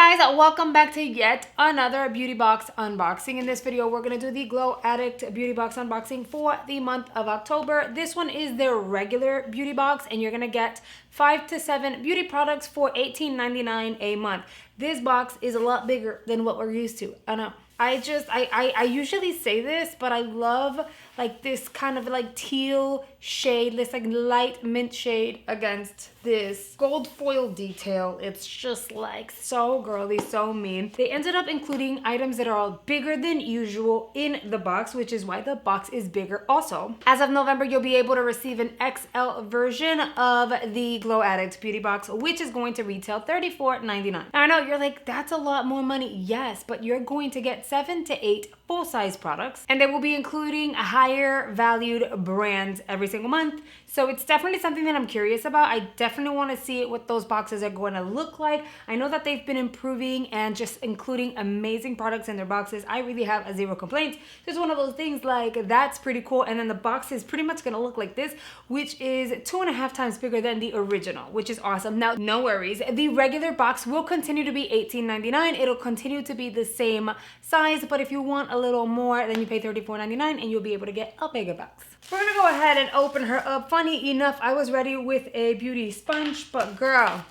guys, welcome back to yet another beauty box unboxing. In this video, we're going to do the Glow Addict beauty box unboxing for the month of October. This one is their regular beauty box, and you're going to get 5 to 7 beauty products for $18.99 a month. This box is a lot bigger than what we're used to. I know. I usually say this, but I love like this kind of like teal shade, this like light mint shade against this gold foil detail. It's just like so girly, so mean. They ended up including items that are all bigger than usual in the box, which is why the box is bigger also. As of November, you'll be able to receive an XL version of the Glow Addict beauty box, which is going to retail $34.99. Now I know you're like, that's a lot more money. Yes, but you're going to get 7 to 8 full-size products, and they will be including higher valued brands every single month. So it's definitely something that I'm curious about. I definitely want to see what those boxes are going to look like. I know that they've been improving and just including amazing products in their boxes. I really have zero complaints. So it's one of those things like, that's pretty cool. And then the box is pretty much going to look like this, which is 2.5 times bigger than the original, which is awesome. Now, no worries. The regular box will continue to be $18.99. It'll continue to be the same size, but if you want a little more, then you pay $34.99 and you'll be able to get a bigger box. We're gonna go ahead and open her up. Funny enough, I was ready with a beauty sponge, but girl,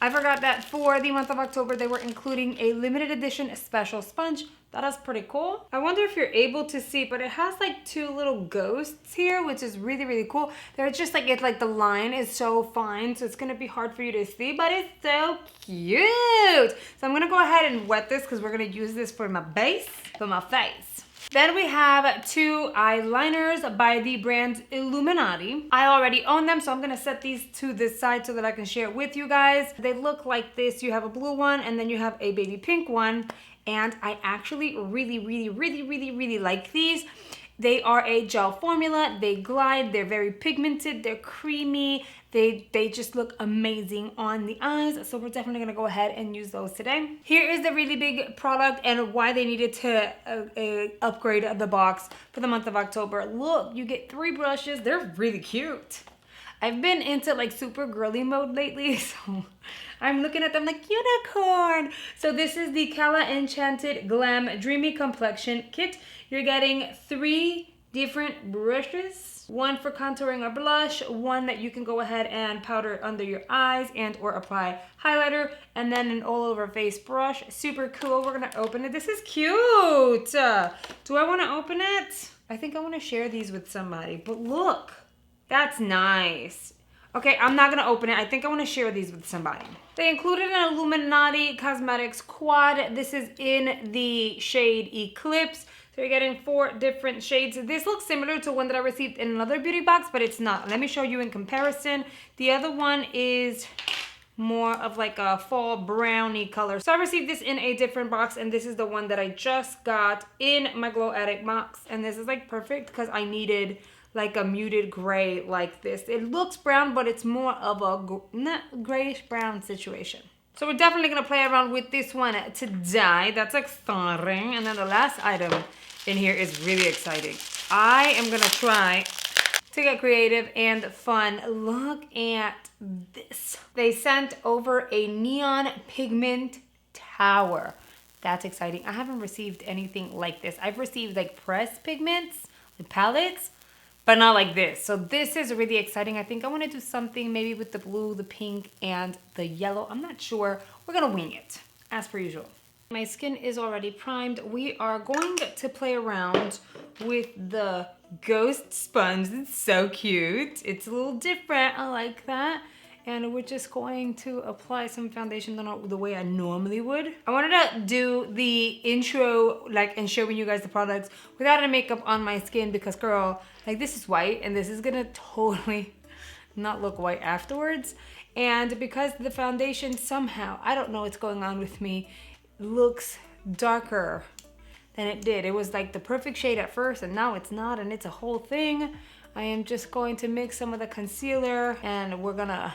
I forgot that for the month of October, they were including a limited edition special sponge. That is pretty cool. I wonder if you're able to see, but it has like 2 little ghosts here, which is really, really cool. They're just like, it's like the line is so fine, so it's gonna be hard for you to see, but it's so cute. So I'm gonna go ahead and wet this because we're gonna use this for my base, for my face. Then we have 2 eyeliners by the brand Illuminati. I already own them, so I'm gonna set these to this side so that I can share it with you guys. They look like this. You have a blue one, and then you have a baby pink one. And I actually really like these. They are a gel formula. They glide. They're very pigmented. They're creamy. They just look amazing on the eyes. So we're definitely gonna go ahead and use those today. Here is the really big product and why they needed to upgrade the box for the month of October. Look, you get 3 brushes. They're really cute. I've been into like super girly mode lately, so I'm looking at them like unicorn. So this is the Kala Enchanted Glam Dreamy Complexion Kit. You're getting 3 different brushes, 1 for contouring or blush, 1 that you can go ahead and powder under your eyes and or apply highlighter, and then an all over face brush. Super cool. We're gonna open it. This is cute. Do I wanna open it? I think I wanna share these with somebody, but look. That's nice. Okay, I'm not gonna open it. I think I wanna share these with somebody. They included an Illuminati Cosmetics quad. This is in the shade Eclipse. So you're getting 4 different shades. This looks similar to one that I received in another beauty box, but it's not. Let me show you in comparison. The other one is more of like a fall brownie color. So I received this in a different box, and this is the one that I just got in my Glow Addict box. And this is like perfect because I needed like a muted gray like this. It looks brown, but it's more of a grayish brown situation. So we're definitely gonna play around with this one today. That's exciting. And then the last item in here is really exciting. I am gonna try to get creative and fun. Look at this. They sent over a neon pigment tower. That's exciting. I haven't received anything like this. I've received like pressed pigments, like palettes, but not like this. So this is really exciting. I think I want to do something maybe with the blue, the pink, and the yellow. I'm not sure. We're gonna wing it, as per usual. My skin is already primed. We are going to play around with the ghost sponge. It's so cute. It's a little different. I like that. And we're just going to apply some foundation the way I normally would. I wanted to do the intro like and showing you guys the products without any makeup on my skin because girl, like this is white and this is gonna totally not look white afterwards. And because the foundation somehow, I don't know what's going on with me, looks darker than it did. It was like the perfect shade at first and now it's not, and it's a whole thing. I am just going to mix some of the concealer and we're gonna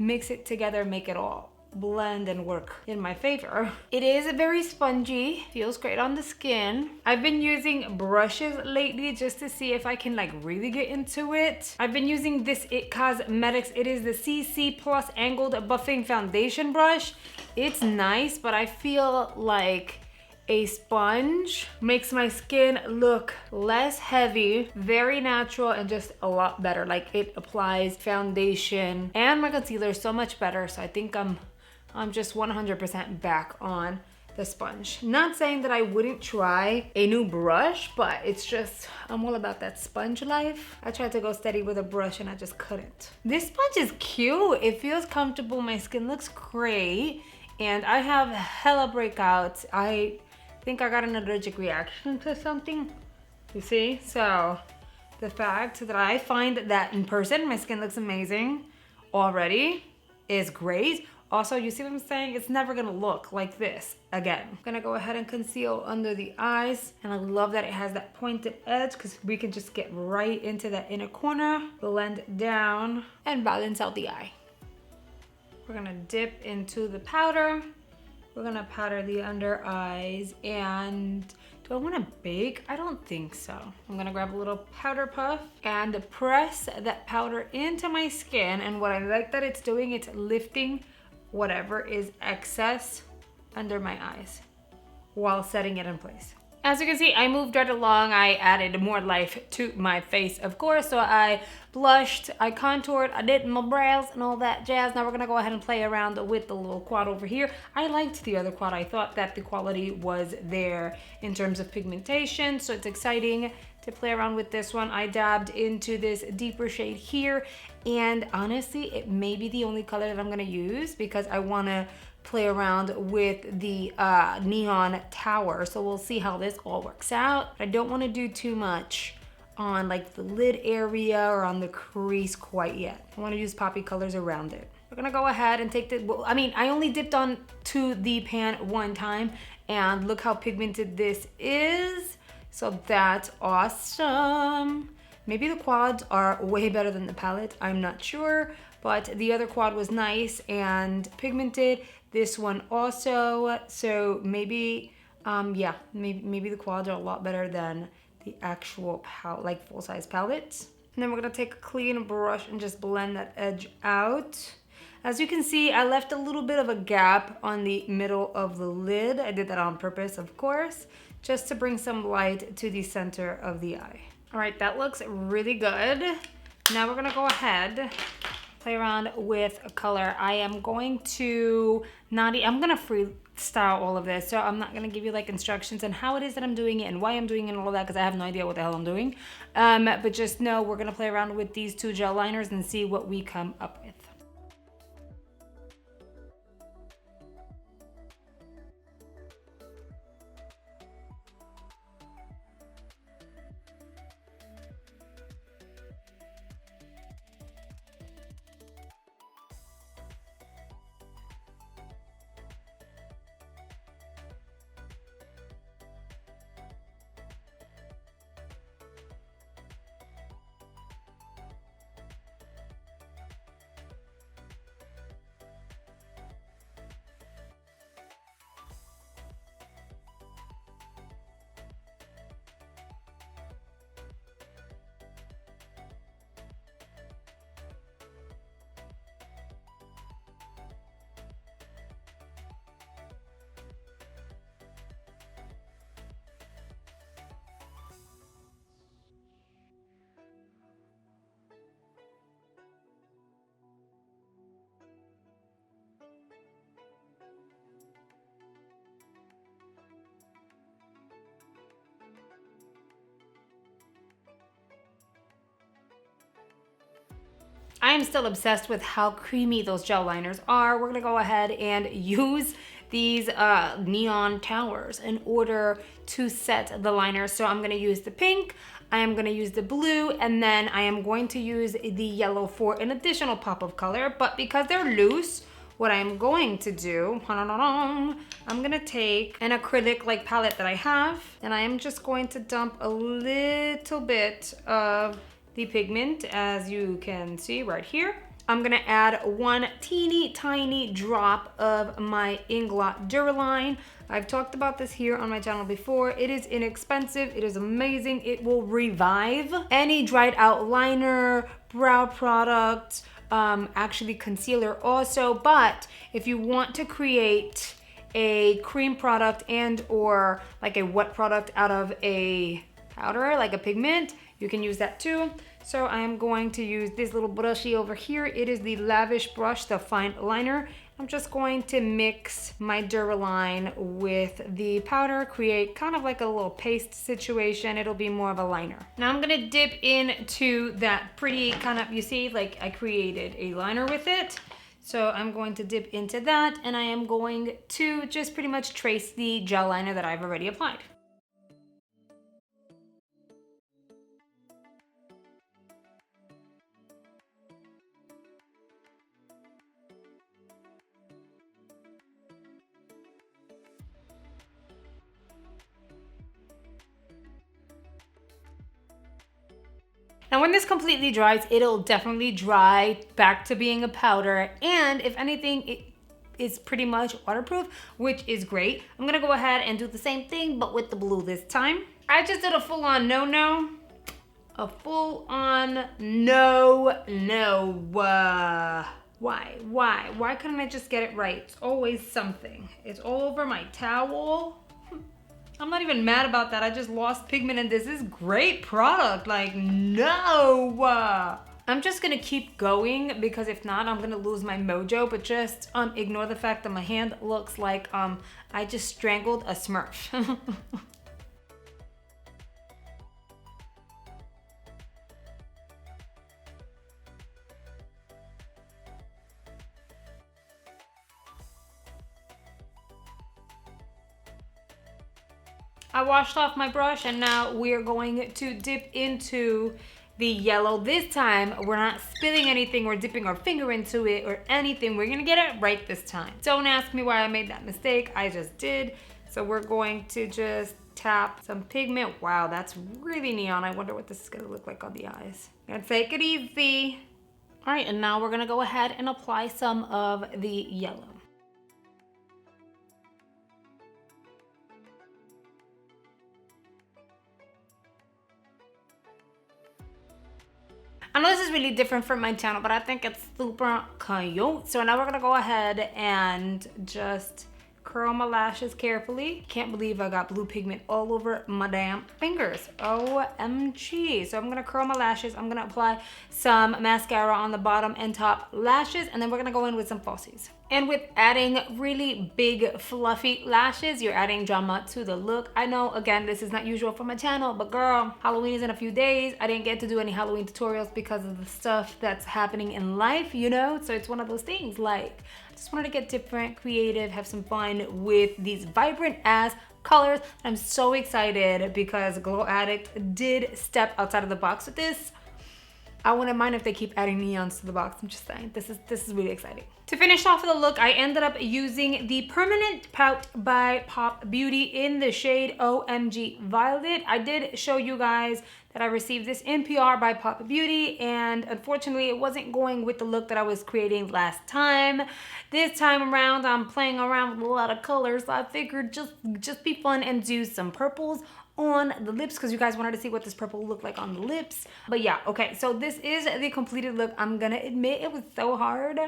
mix it together, make it all blend and work in my favor. It is very spongy, feels great on the skin. I've been using brushes lately just to see if I can like really get into it. I've been using this It Cosmetics. It is the CC Plus Angled Buffing Foundation Brush. It's nice, but I feel like a sponge makes my skin look less heavy, very natural, and just a lot better. Like it applies foundation and my concealer so much better. So I think I'm just 100% back on the sponge. Not saying that I wouldn't try a new brush, but it's just, I'm all about that sponge life. I tried to go steady with a brush and I just couldn't. This sponge is cute. It feels comfortable. My skin looks great. And I have hella breakouts. I think I got an allergic reaction to something, you see? So the fact that I find that in person, my skin looks amazing already is great. Also, you see what I'm saying? It's never gonna look like this again. I'm gonna go ahead and conceal under the eyes. And I love that it has that pointed edge because we can just get right into that inner corner, blend down, and balance out the eye. We're gonna dip into the powder. We're gonna powder the under eyes. And do I wanna bake? I don't think so. I'm gonna grab a little powder puff and press that powder into my skin. And what I like that it's doing, it's lifting whatever is excess under my eyes while setting it in place. As you can see, I moved right along. I added more life to my face, of course. So I blushed, I contoured, I did my brows and all that jazz. Now we're gonna go ahead and play around with the little quad over here. I liked the other quad. I thought that the quality was there in terms of pigmentation. So it's exciting to play around with this one. I dabbed into this deeper shade here. And honestly, it may be the only color that I'm gonna use because I wanna play around with the neon tower. So we'll see how this all works out. I don't wanna do too much on like the lid area or on the crease quite yet. I wanna use poppy colors around it. We're gonna go ahead and take the, I only dipped on to the pan one time and look how pigmented this is. So that's awesome. Maybe the quads are way better than the palette, I'm not sure, but the other quad was nice and pigmented. This one also, so maybe, maybe the quads are a lot better than the actual like full-size palettes. And then we're gonna take a clean brush and just blend that edge out. As you can see, I left a little bit of a gap on the middle of the lid. I did that on purpose, of course, just to bring some light to the center of the eye. All right, that looks really good. Now we're gonna go ahead, play around with a color. I am going to I'm gonna freestyle all of this, so I'm not gonna give you like instructions on how it is that I'm doing it and why I'm doing it and all of that because I have no idea what the hell I'm doing. But just know we're gonna play around with these two gel liners and see what we come up with. I am still obsessed with how creamy those gel liners are. We're gonna go ahead and use these neon towers in order to set the liner. So I'm gonna use the pink, I am gonna use the blue, and then I am going to use the yellow for an additional pop of color. But because they're loose, what I'm going to do, I'm gonna take an acrylic like palette that I have, and I am just going to dump a little bit of the pigment, as you can see right here. I'm gonna add one teeny tiny drop of my Inglot Duraline. I've talked about this here on my channel before. It is inexpensive, it is amazing. It will revive any dried out liner, brow product, actually concealer also. But if you want to create a cream product and or like a wet product out of a powder, like a pigment, you can use that too. So I am going to use this little brushy over here. It is the Lavish brush, the fine liner. I'm just going to mix my Duraline with the powder, create kind of like a little paste situation. It'll be more of a liner. Now I'm gonna dip into that pretty kind of, you see, like I created a liner with it. So I'm going to dip into that, and I am going to just pretty much trace the gel liner that I've already applied. Now when this completely dries, it'll definitely dry back to being a powder, and if anything, it is pretty much waterproof, which is great. I'm gonna go ahead and do the same thing, but with the blue this time. I just did a full-on no-no. A full-on no-no. Why couldn't I just get it right? It's always something. It's all over my towel. I'm not even mad about that. I just lost pigment and this is great product. Like, no. I'm just gonna keep going because if not, I'm gonna lose my mojo, but just ignore the fact that my hand looks like I just strangled a Smurf. I washed off my brush and now we're going to dip into the yellow. This time, we're not spilling anything or dipping our finger into it or anything. We're gonna get it right this time. Don't ask me why I made that mistake. I just did. So we're going to just tap some pigment. Wow, that's really neon. I wonder what this is gonna look like on the eyes. Gonna take it easy. All right, and now we're gonna go ahead and apply some of the yellow. I know this is really different from my channel, but I think it's super cute. So now we're gonna go ahead and just curl my lashes carefully. Can't believe I got blue pigment all over my damn fingers. OMG. So I'm gonna curl my lashes. I'm gonna apply some mascara on the bottom and top lashes, and then we're gonna go in with some falsies. And with adding really big fluffy lashes, you're adding drama to the look. I know, again, this is not usual for my channel, but girl, Halloween is in a few days. I didn't get to do any Halloween tutorials because of the stuff that's happening in life, you know? So it's one of those things, like, I just wanted to get different, creative, have some fun with these vibrant ass colors. I'm so excited because Glow Addict did step outside of the box with this. I wouldn't mind if they keep adding neons to the box. I'm just saying, this is really exciting. To finish off the look, I ended up using the Permanent Pout by Pop Beauty in the shade OMG Violet. I did show you guys that I received this in PR by Pop Beauty, and unfortunately it wasn't going with the look that I was creating last time. This time around, I'm playing around with a lot of colors, so I figured just be fun and do some purples on the lips because you guys wanted to see what this purple looked like on the lips. But yeah, okay, so this is the completed look. I'm gonna admit it was so hard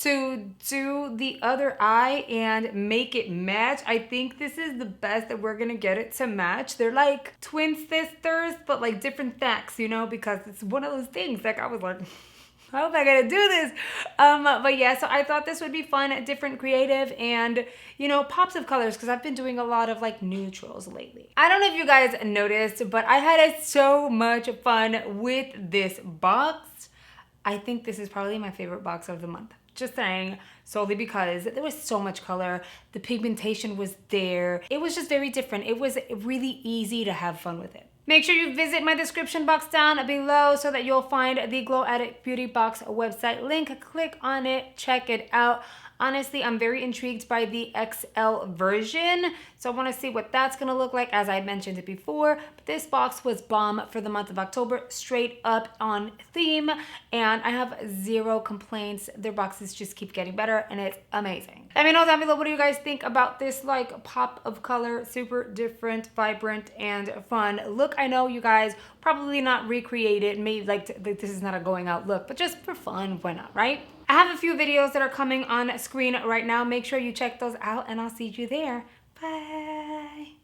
to do the other eye and make it match. I think this is the best that we're gonna get it to match. They're like twin sisters, but like different facts, you know, because it's one of those things. Like I was like, how am I gonna do this? But yeah, so I thought this would be fun, different, creative, and you know, pops of colors because I've been doing a lot of like neutrals lately. I don't know if you guys noticed, but I had so much fun with this box. I think this is probably my favorite box of the month. Just saying, solely because there was so much color. The pigmentation was there. It was just very different. It was really easy to have fun with it. Make sure you visit my description box down below so that you'll find the Glow Addict Beauty Box website link. Click on it, check it out. Honestly, I'm very intrigued by the XL version. So I want to see what that's going to look like, as I mentioned it before. But this box was bomb for the month of October, straight up on theme. And I have zero complaints. Their boxes just keep getting better and it's amazing. Let me know down below, what do you guys think about this like pop of color, super different, vibrant, and fun look. I know you guys probably not recreate it, maybe like this is not a going out look, but just for fun, why not, right? I have a few videos that are coming on screen right now. Make sure you check those out and I'll see you there. Bye.